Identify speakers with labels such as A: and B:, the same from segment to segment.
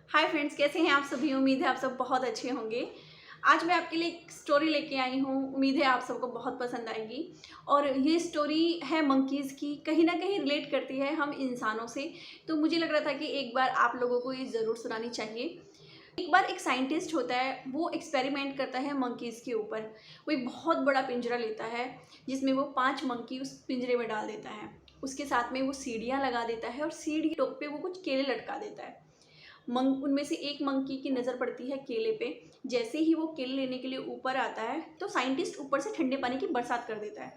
A: Hi friends, कैसे हैं आप सभी। उम्मीद है आप सब बहुत अच्छे होंगे। आज मैं आपके लिए एक स्टोरी लेके आई हूँ। उम्मीद है आप सबको बहुत पसंद आएगी। और ये स्टोरी है मंकीज़ की, कहीं ना कहीं रिलेट करती है हम इंसानों से। तो मुझे लग रहा था कि एक बार आप लोगों को ये ज़रूर सुनानी चाहिए। एक बार एक साइंटिस्ट होता है, वो एक्सपेरिमेंट करता है मंकीज़ के ऊपर। वो एक बहुत बड़ा पिंजरा लेता है जिसमें वो 5 मंकी उस पिंजरे में डाल देता है। उसके साथ में वो सीढ़ियाँ लगा देता है और सीढ़ी टॉप पे वो कुछ केले लटका देता है। उनमें से एक मंकी की नज़र पड़ती है केले पे। जैसे ही वो केले लेने के लिए ऊपर आता है तो साइंटिस्ट ऊपर से ठंडे पानी की बरसात कर देता है।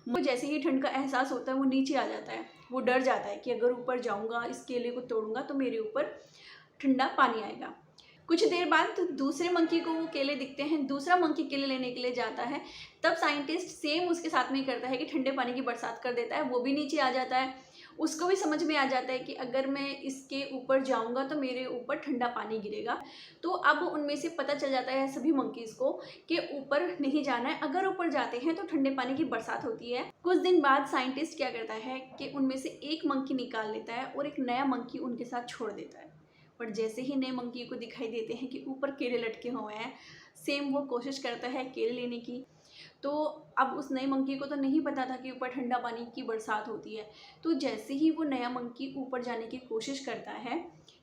A: वो जैसे ही ठंड का एहसास होता है वो नीचे आ जाता है। वो डर जाता है कि अगर ऊपर जाऊंगा, इस केले को तोड़ूंगा तो मेरे ऊपर ठंडा पानी आएगा। कुछ देर बाद तो दूसरे मंकी को वो केले दिखते हैं। दूसरा मंकी केले लेने के लिए जाता है। तब साइंटिस्ट सेम उसके साथ में करता है कि ठंडे पानी की बरसात कर देता है। वो भी नीचे आ जाता है। उसको भी समझ में आ जाता है कि अगर मैं इसके ऊपर जाऊंगा तो मेरे ऊपर ठंडा पानी गिरेगा। तो अब उनमें से पता चल जाता है सभी मंकीज़ को कि ऊपर नहीं जाना है। अगर ऊपर जाते हैं तो ठंडे पानी की बरसात होती है। कुछ दिन बाद साइंटिस्ट क्या करता है कि उनमें से एक मंकी निकाल लेता है और एक नया मंकी उनके साथ छोड़ देता है। पर जैसे ही नए मंकी को दिखाई देते हैं कि ऊपर केले लटके हुए हैं, सेम वो कोशिश करता है केले लेने की। तो अब उस नए मंकी को तो नहीं पता था कि ऊपर ठंडा पानी की बरसात होती है। तो जैसे ही वो नया मंकी ऊपर जाने की कोशिश करता है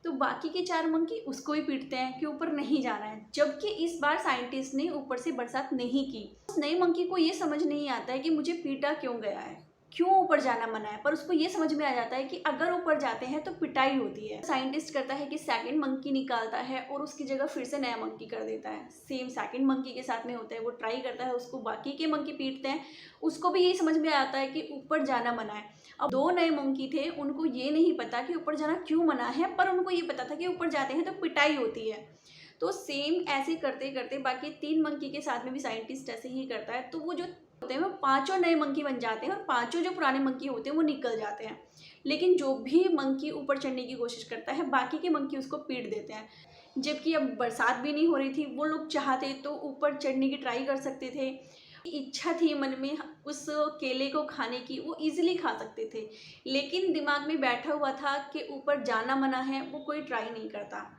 A: तो बाकी के 4 मंकी उसको ही पीटते हैं कि ऊपर नहीं जाना है। जबकि इस बार साइंटिस्ट ने ऊपर से बरसात नहीं की। उस नए मंकी को ये समझ नहीं आता है कि मुझे पीटा क्यों गया है, क्यों ऊपर जाना मना है। पर उसको ये समझ में आ जाता है कि अगर ऊपर जाते हैं तो पिटाई होती है। साइंटिस्ट करता है कि सेकंड मंकी निकालता है और उसकी जगह फिर से नया मंकी कर देता है। सेम सेकंड मंकी के साथ में होता है। वो ट्राई करता है, उसको बाकी के मंकी पीटते हैं। उसको भी यही समझ में आता है कि ऊपर जाना मना है। अब 2 नए मंकी थे, उनको ये नहीं पता कि ऊपर जाना क्यों मना है, पर उनको ये पता था कि ऊपर जाते हैं तो पिटाई होती है। तो सेम ऐसे करते करते बाकी 3 मंकी के साथ में भी साइंटिस्ट ऐसे ही करता है। तो वो जो होते हैं वो पांचों नए मंकी बन जाते हैं और पांचों जो पुराने मंकी होते हैं वो निकल जाते हैं। लेकिन जो भी मंकी ऊपर चढ़ने की कोशिश करता है, बाकी के मंकी उसको पीट देते हैं। जबकि अब बरसात भी नहीं हो रही थी। वो लोग चाहते तो ऊपर चढ़ने की ट्राई कर सकते थे। इच्छा थी मन में उस केले को खाने की, वो इजीली खा सकते थे। लेकिन दिमाग में बैठा हुआ था कि ऊपर जाना मना है, वो कोई ट्राई नहीं करता।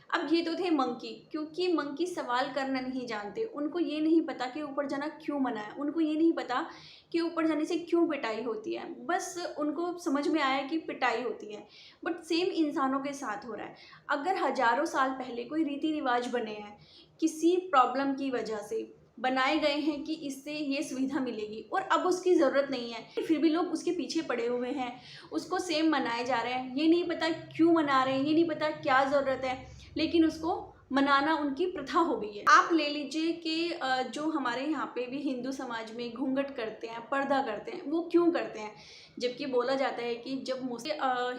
A: अब ये तो थे मंकी, क्योंकि मंकी सवाल करना नहीं जानते। उनको ये नहीं पता कि ऊपर जाना क्यों मना है। उनको ये नहीं पता कि ऊपर जाने से क्यों पिटाई होती है। बस उनको समझ में आया कि पिटाई होती है। बट सेम इंसानों के साथ हो रहा है। अगर हजारों साल पहले कोई रीति रिवाज बने हैं, किसी प्रॉब्लम की वजह से बनाए गए हैं कि इससे ये सुविधा मिलेगी, और अब उसकी ज़रूरत नहीं है, फिर भी लोग उसके पीछे पड़े हुए हैं, उसको सेम मनाए जा रहे हैं। ये नहीं पता क्यों मना रहे हैं, ये नहीं पता क्या ज़रूरत है, लेकिन उसको मनाना उनकी प्रथा हो गई है। आप ले लीजिए कि जो हमारे यहाँ पे भी हिंदू समाज में घूंघट करते हैं, पर्दा करते हैं, वो क्यों करते हैं। जबकि बोला जाता है कि जब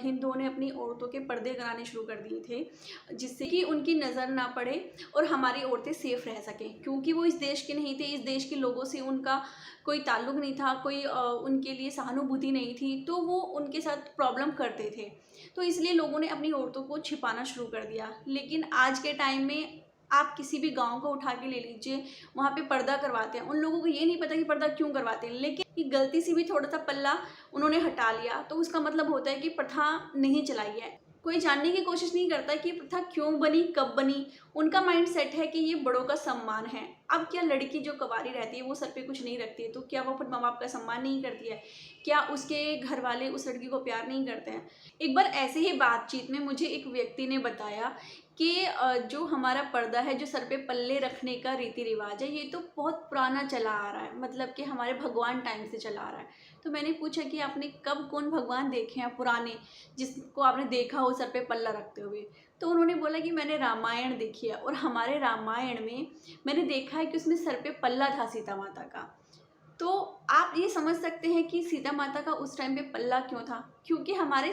A: हिंदुओं ने अपनी औरतों के पर्दे कराने शुरू कर दिए थे, जिससे कि उनकी नज़र ना पड़े और हमारी औरतें सेफ रह सकें, क्योंकि वो इस देश के नहीं थे, इस देश के लोगों से उनका कोई ताल्लुक़ नहीं था, कोई उनके लिए सहानुभूति नहीं थी, तो वो उनके साथ प्रॉब्लम करते थे। तो इसलिए लोगों ने अपनी औरतों को छिपाना शुरू कर दिया। लेकिन आज के टाइम में आप किसी भी गांव को उठा के ले लीजिए, वहाँ पे पर्दा करवाते हैं। उन लोगों को ये नहीं पता कि पर्दा क्यों करवाते हैं, लेकिन कि गलती से भी थोड़ा सा पल्ला उन्होंने हटा लिया तो उसका मतलब होता है कि प्रथा नहीं चलाई है। कोई जानने की कोशिश नहीं करता कि प्रथा क्यों बनी, कब बनी। उनका माइंड सेट है कि ये बड़ों का सम्मान है। अब क्या लड़की जो कवारी रहती है वो सर पे कुछ नहीं रखती है, तो क्या वो अपने माँ बाप का सम्मान नहीं करती है? क्या उसके घर वाले उस लड़की को प्यार नहीं करते हैं? एक बार ऐसे ही बातचीत में मुझे एक व्यक्ति ने बताया कि जो हमारा पर्दा है, जो सर पे पल्ले रखने का रीति रिवाज है, ये तो बहुत पुराना चला आ रहा है, मतलब कि हमारे भगवान टाइम से चला आ रहा है। तो मैंने पूछा कि आपने कब कौन भगवान देखे हैं पुराने जिसको आपने देखा हो सर पे पल्ला रखते हुए? तो उन्होंने बोला कि मैंने रामायण देखी है, और हमारे रामायण में मैंने देखा है कि उसमें सर पे पल्ला था सीता माता का। तो आप ये समझ सकते हैं कि सीता माता का उस टाइम पे पल्ला क्यों था, क्योंकि हमारे